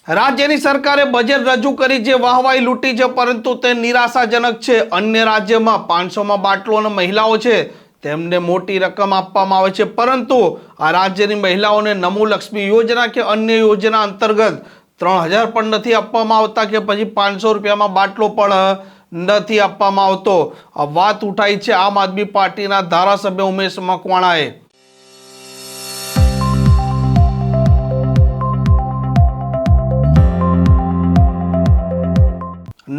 રાજ્યની સરકારે બજેટ રજૂ કરી જે વાહવાઈ લૂંટી છે, પરંતુ તે નિરાશાજનક છે। અન્ય રાજ્યમાં 500માં બાટલો અને મહિલાઓ છે તેમને મોટી રકમ આપવામાં આવે છે, પરંતુ આ રાજ્યની મહિલાઓને નમો લક્ષ્મી યોજના કે અન્ય યોજના અંતર્ગત 3000 પણ નથી આપવામાં આવતા કે પછી 500 રૂપિયામાં બાટલો પણ નથી આપવામાં આવતો। આ વાત ઉઠાઈ છે આમ આદમી પાર્ટીના ધારાસભ્ય ઉમેશ મકવાણાએ।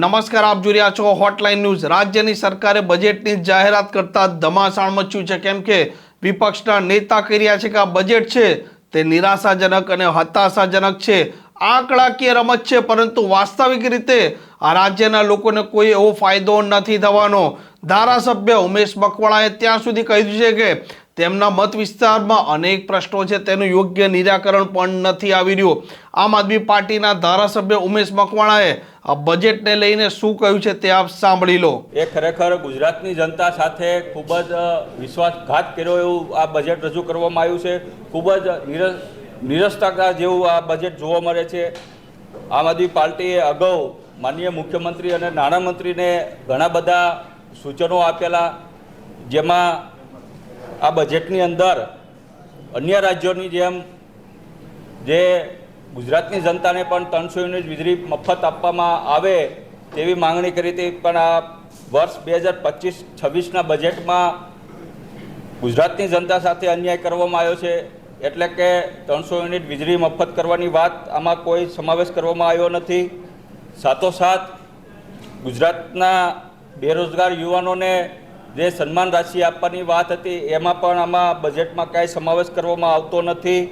નમસ્કાર, આપ જોઈ રહ્યા છો હોટલાઇન ન્યૂઝ। રાજ્યની સરકારે બજેટની જાહેરાત કરતા ધમાસાણ મચ્યું છે, કેમ કે વિપક્ષના નેતા કહી રહ્યા છે કે આ બજેટ છે તે નિરાશાજનક અને હતાશાજનક છે, આંકડાકીય રમત છે, પરંતુ વાસ્તવિક રીતે આ રાજ્યના લોકોને કોઈ એવો ફાયદો નથી થવાનો। ધારાસભ્ય ઉમેશ મકવાણાએ ત્યાં સુધી કહ્યું છે કે તેમના મત વિસ્તારમાં અનેક પ્રશ્નો છે, તેનું યોગ્ય નિરાકરણ પણ નથી આવી રહ્યું। આમ આદમી પાર્ટીના ધારાસભ્ય ઉમેશ મકવાણાએ આ બજેટને લઈને શું કહ્યું છે તે આપ સાંભળી લો। એ ખરેખર ગુજરાતની જનતા સાથે ખૂબ જ વિશ્વાસઘાત કર્યો એવું આ બજેટ રજૂ કરવામાં આવ્યું છે। ખૂબ જ નિરસ્તા જેવું આ બજેટ જોવા મળે છે। આમ આદમી પાર્ટીએ અગાઉ માનનીય મુખ્યમંત્રી અને નાણામંત્રીને ઘણા બધા સૂચનો આપેલા, જેમાં આ બજેટની અંદર અન્ય રાજ્યોની જેમ જે ગુજરાતની જનતાને પણ 300 યુનિટ વીજળી મફત આપવામાં આવે તેવી માંગણી કરી હતી, પણ આ વર્ષ 2025-26ના બજેટમાં ગુજરાતની જનતા સાથે અન્યાય કરવામાં આવ્યો છે। એટલે કે 300 યુનિટ વીજળી મફત કરવાની વાત આમાં કોઈ સમાવેશ કરવામાં આવ્યો નથી। સાથોસાથ ગુજરાતના બેરોજગાર યુવાનોને જે સન્માન રાશિ આપવાની વાત હતી એમાં પણ આમાં બજેટમાં કાંઈ સમાવેશ કરવામાં આવતો નથી।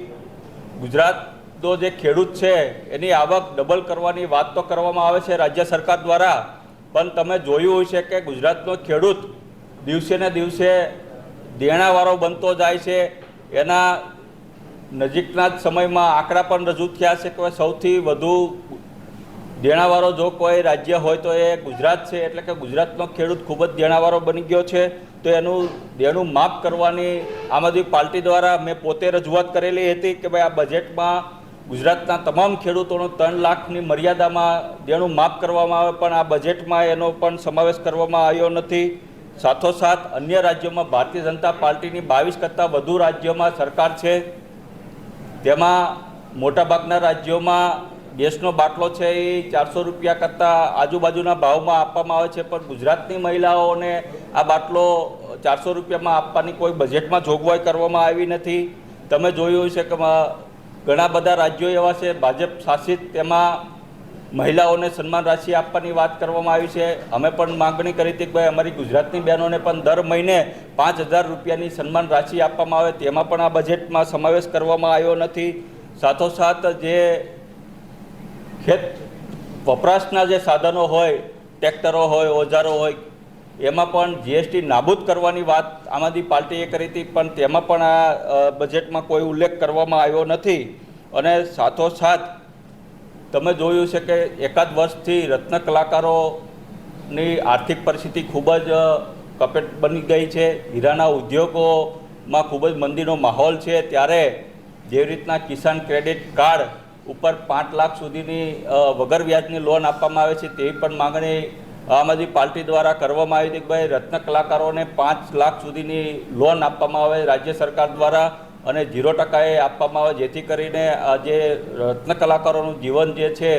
ગુજરાતનો જે ખેડૂત છે એની આવક ડબલ કરવાની વાત તો કરવામાં આવે છે રાજ્ય સરકાર દ્વારા, પણ તમે જોયું હશે કે ગુજરાતનો ખેડૂત દિવસે ને દિવસે દેણાવાળો બનતો જાય છે। એના નજીકના જ સમયમાં આંકડા પણ રજૂ થયા છે કે સૌથી વધુ દેણાવાળો જો કોઈ રાજ્ય હોય તો એ ગુજરાત છે। એટલે કે ગુજરાતનો ખેડૂત ખૂબ જ દેણાવાળો બની ગયો છે, તો એનું દેણું માફ કરવાની આમ આદમી પાર્ટી દ્વારા મેં પોતે રજૂઆત કરેલી હતી કે ભાઈ આ બજેટમાં ગુજરાતના તમામ ખેડૂતોનું 3 લાખની મર્યાદામાં દેણું માફ કરવામાં આવે, પણ આ બજેટમાં એનો પણ સમાવેશ કરવામાં આવ્યો નથી। સાથોસાથ અન્ય રાજ્યોમાં ભારતીય જનતા પાર્ટીની 22 કરતાં વધુ રાજ્યોમાં સરકાર છે, તેમાં મોટાભાગના રાજ્યોમાં ગેસનો બાટલો છે એ 400 રૂપિયા કરતાં આજુબાજુના ભાવમાં આપવામાં આવે છે, પણ ગુજરાતની મહિલાઓને આ બાટલો 400 રૂપિયામાં આપવાની કોઈ બજેટમાં જોગવાઈ કરવામાં આવી નથી। તમે જોયું છે કે ઘણા બધા રાજ્યો એવા છે ભાજપ શાસિત, તેમાં મહિલાઓને સન્માન રાશિ આપવાની વાત કરવામાં આવી છે। અમે પણ માગણી કરી હતી કે ભાઈ અમારી ગુજરાતની બહેનોને પણ દર મહિને 5000 રૂપિયાની સન્માન રાશિ આપવામાં આવે, તેમાં પણ આ બજેટમાં સમાવેશ કરવામાં આવ્યો નથી। સાથોસાથ જે ખેત વપરાશના જે સાધનો હોય, ટ્રેક્ટરો હોય, ઓજારો હોય, એમાં પણ જીએસટી નાબૂદ કરવાની વાત આમ આદમી પાર્ટીએ કરી હતી, પણ તેમાં પણ આ બજેટમાં કોઈ ઉલ્લેખ કરવામાં આવ્યો નથી। અને સાથોસાથ તમે જોયું છે કે એકાદ વર્ષથી રત્ન કલાકારોની આર્થિક પરિસ્થિતિ ખૂબ જ કપેટ બની ગઈ છે। હીરાના ઉદ્યોગોમાં ખૂબ જ મંદીનો માહોલ છે, ત્યારે જેવી રીતના કિસાન ક્રેડિટ કાર્ડ ઉપર 5 લાખ સુધીની વગર વ્યાજની લોન આપવામાં આવે છે, તેવી પણ માગણી આમ આદમી પાર્ટી દ્વારા કરવામાં આવી હતી કે ભાઈ રત્ન કલાકારોને 5 લાખ સુધીની લોન આપવામાં આવે રાજ્ય સરકાર દ્વારા અને 0% આપવામાં આવે, જેથી કરીને જે રત્ન કલાકારોનું જીવન જે છે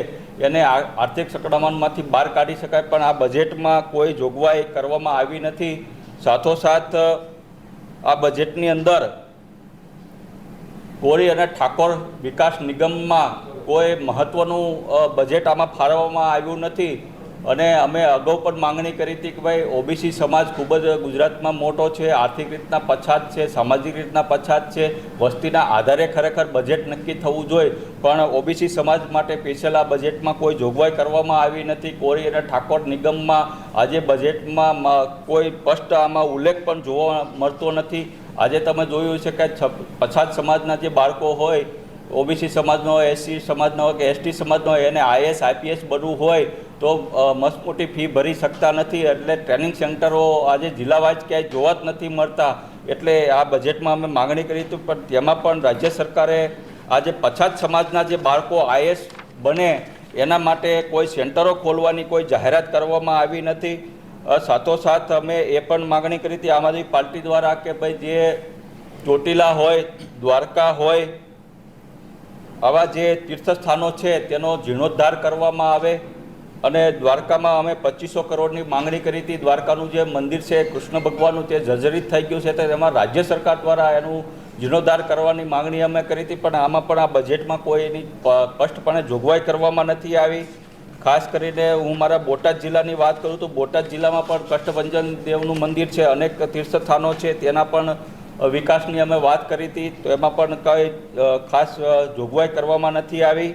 એને આર્થિક સંકળામણમાંથી બહાર કાઢી શકાય, પણ આ બજેટમાં કોઈ જોગવાઈ કરવામાં આવી નથી। સાથોસાથ આ બજેટની અંદર કોળી અને ઠાકોર વિકાસ નિગમમાં કોઈ મહત્ત્વનું બજેટ આમાં ફાળવવામાં આવ્યું નથી। અને અમે અગાઉ પણ માંગણી કરી હતી કે ભાઈ ઓબીસી સમાજ ખૂબ જ ગુજરાતમાં મોટો છે, આર્થિક રીતના પછાત છે, સામાજિક રીતના પછાત છે, વસ્તીના આધારે ખરેખર બજેટ નક્કી થવું જોઈએ, પણ ઓબીસી સમાજ માટે સ્પેશિયલ આ બજેટમાં કોઈ જોગવાઈ કરવામાં આવી નથી। કોળી અને ઠાકોર નિગમમાં આજે બજેટમાં કોઈ સ્પષ્ટ આમાં ઉલ્લેખ પણ જોવા મળતો નથી। આજે તમે જોયું છે કે પછાત સમાજના જે બાળકો હોય, ઓબીસી સમાજનો હોય, એસસી સમાજનો હોય કે એસટી સમાજનો હોય, એને આઈએસ આઈપીએસ બનવું હોય તો મસ્ત મોટી ફી ભરી શકતા નથી, એટલે ટ્રેનિંગ સેન્ટરો આજે જિલ્લા વાઇઝ ક્યાંય જોવા જ નથી મળતા। એટલે આ બજેટમાં અમે માગણી કરી હતી, પણ તેમાં પણ રાજ્ય સરકારે આજે પછાત સમાજના જે બાળકો આઈએસ બને એના માટે કોઈ સેન્ટરો ખોલવાની કોઈ જાહેરાત કરવામાં આવી નથી. સાથોસાથ અમે એ પણ માગણી કરી હતી આમ આદમી પાર્ટી દ્વારા કે ભાઈ જે ચોટીલા હોય, દ્વારકા હોય, આવા જે તીર્થસ્થાનો છે તેનો જીર્ણોદ્ધાર કરવામાં આવે. અને દ્વારકામાં અમે 2500 કરોડની માંગણી કરી હતી. દ્વારકાનું જે મંદિર છે કૃષ્ણ ભગવાનનું તે જર્જરિત થઈ ગયું છે, તો એમાં રાજ્ય સરકાર દ્વારા એનું જીર્ણોદ્ધાર કરવાની માંગણી અમે કરી હતી, પણ આમાં પણ આ બજેટમાં કોઈ એની સ્પષ્ટપણે જોગવાઈ કરવામાં નથી આવી. ખાસ કરીને હું મારા બોટાદ જિલ્લાની વાત કરું તો બોટાદ જિલ્લામાં પણ કષ્ટભંજન દેવનું મંદિર છે, અનેક તીર્થસ્થાનો છે, તેના પણ વિકાસની અમે વાત કરી હતી, તો એમાં પણ કંઈ ખાસ જોગવાઈ કરવામાં નથી આવી.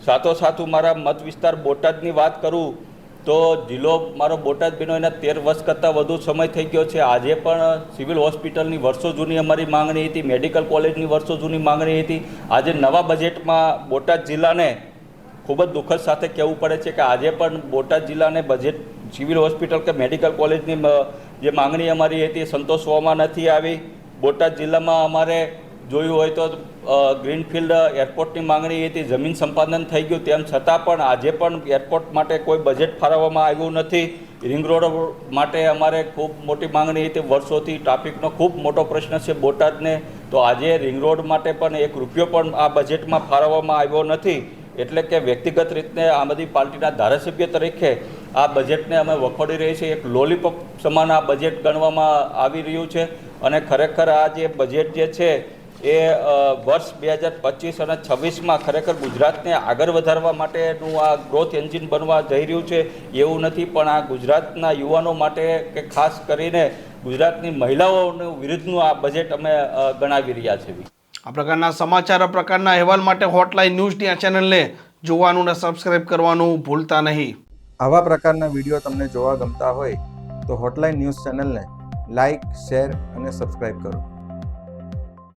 સાથોસાથ હું મારા મત વિસ્તાર બોટાદની વાત કરું તો જિલ્લો મારો બોટાદ બન્યો એના 13 વર્ષ કરતાં વધુ સમય થઈ ગયો છે. આજે પણ સિવિલ હોસ્પિટલની વર્ષો જૂની અમારી માંગણી હતી, મેડિકલ કોલેજની વર્ષો જૂની માંગણી હતી. આજે નવા બજેટમાં બોટાદ જિલ્લાને ખૂબ જ દુઃખદ સાથે કહેવું પડે છે કે આજે પણ બોટાદ જિલ્લાને બજેટ સિવિલ હોસ્પિટલ કે મેડિકલ કોલેજની જે માંગણી અમારી હતી એ સંતોષવામાં નથી આવી. બોટાદ જિલ્લામાં અમારે જોયું હોય તો ગ્રીનફિલ્ડ એરપોર્ટની માંગણી હતી, જમીન સંપાદન થઈ ગયું, તેમ છતાં પણ આજે પણ એરપોર્ટ માટે કોઈ બજેટ ફાળવવામાં આવ્યું નથી. રિંગ રોડ માટે અમારે ખૂબ મોટી માંગણી હતી, વર્ષોથી ટ્રાફિકનો ખૂબ મોટો પ્રશ્ન છે બોટાદને, તો આજે રિંગ રોડ માટે પણ 1 રૂપિયો પણ આ બજેટમાં ફાળવવામાં આવ્યો નથી. એટલે કે વ્યક્તિગત રીતે આમ આદમી પાર્ટીના ધારાસભ્ય તરીકે આ બજેટને અમે વખોડી રહી છીએ. એક લોલીપોપ સમાન આ બજેટ ગણવામાં આવી રહ્યું છે અને ખરેખર આ જે બજેટ જે છે એ વર્ષ 2025 અને 26માં ખરેખર ગુજરાતને આગળ વધારવા માટેનું આ ગ્રોથ એન્જિન બનવા જઈ રહ્યું છે એવું નથી, પણ આ ગુજરાતના યુવાનો માટે કે ખાસ કરીને ગુજરાતની મહિલાઓ વિરુદ્ધનું આ બજેટ અમે ગણાવી રહ્યા છીએ. આ પ્રકારના સમાચાર, આ પ્રકારના અહેવાલ માટે હોટલાઇન ન્યૂઝની આ ચેનલને જોવાનું અને સબસ્ક્રાઇબ કરવાનું ભૂલતા નહીં. આવા પ્રકારના વિડીયો તમને જોવા ગમતા હોય તો હોટલાઇન ન્યૂઝ ચેનલને લાઇક, શેર અને સબસ્ક્રાઇબ કરો.